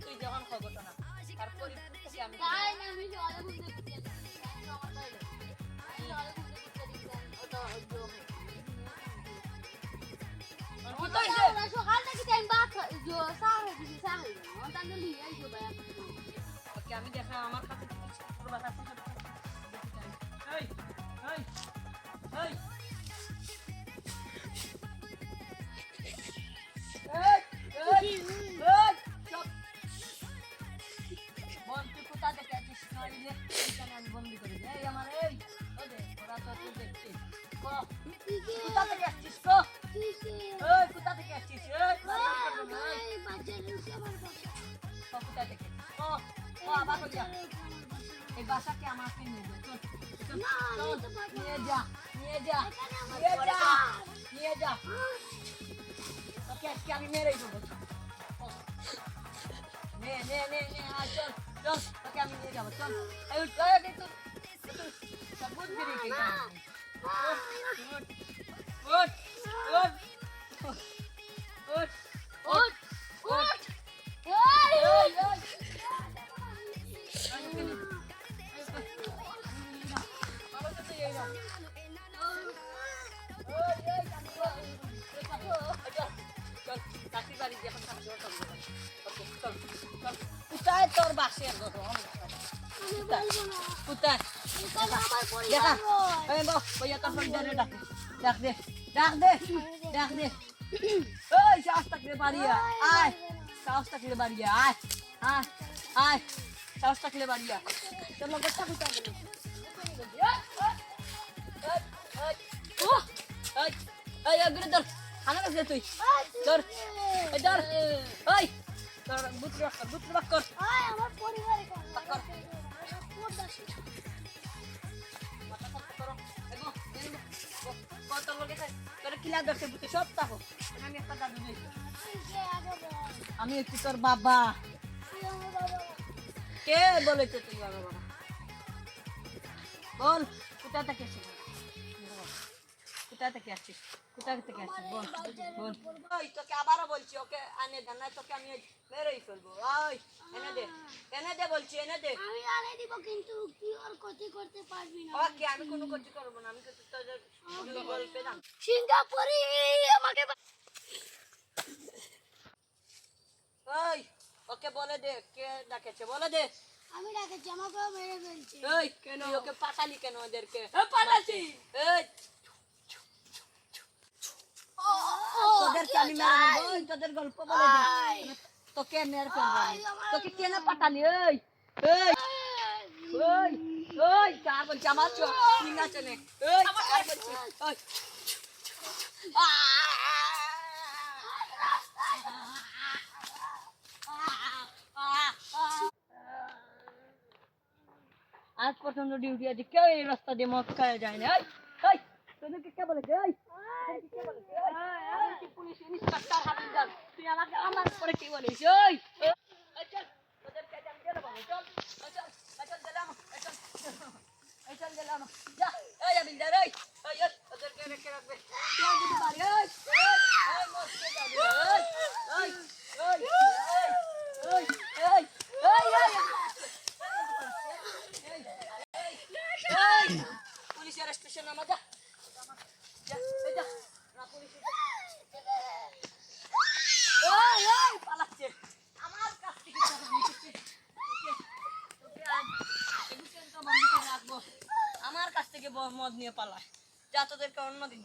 তুই যখন খবরটা না তারপরে আমি সকাল থেকে টাইম বাদ আমি দেখা আমার কাছে আমি বন্দি করে দিই আমার এই ওরা তো দেখছি কোথা থেকে আসছিস কোথা থেকে আসছিস কোথা থেকে আবার এই বাসাকে আমাকে নিয়ে যা ওকে আজকে আমি মেরেই দেবো নে চল ওকে আমি নিয়ে যাবো চল কোথায় তোর বাসের কোথায় ডাক দে ওই সাহস থাকলে বাড়িয়া আয় সাহস থাকলে বাড়িয়া আয় সাহস থাকলে বাড়িয়া তোর লগটা কোথায় গেল ধর আমার কাছে তুই ধর ওই তোর বুদ্ধ বাক কর আমার পরিবারে আমি হচ্ছি তোর বাবা কে বলেছে তুই বাবা বল কোথা থেকে আসছিস কোথা থেকে আসছিস বল তোকে আবারও বলছি ওকে আনে দেন না তোকে আমি মেরেই ফেলবো ওই এনে দে বলছি এনে দে আমি আনে দিব কিন্তু তুই ওর ক্ষতি করতে পারবি না ওকে আমি কোনো ক্ষতি করব না আমি তো তোদের গল্পে না সিঙ্গাপুরি আমাকে ওই ওকে বলে দে কে ডাকেছে বলে দে আমি ডাকেছি আমাকে মেরে ফেলছে এই কেন ওকে পাঠালি কেন ওদেরকে পাঠাচ্ছি এই তোদেরকে আমি মেরে দেবো তোদের গল্প বলে দে তোকে মেরে ফেলবো তোকে কেন পাঠালি এই কার বলছি আমার ঠিক আছে নে কার বলছি আজ পর্যন্ত ডিউটি আছে কেউ এই রাস্তা দিয়ে মদ খাওয়া যায় না তোদেরকে কে বলেছে পুলিশ ইন্সপেক্টর হাবিলদার তুই আমাকে আমার পরে কি বলিস পুলিশ স্টেশন আমার যা পালাচ্ছে আমার কাছ থেকে রাখবো আমার কাছ থেকে মদ নিয়ে পালায় যা তোদেরকে অন্যদিন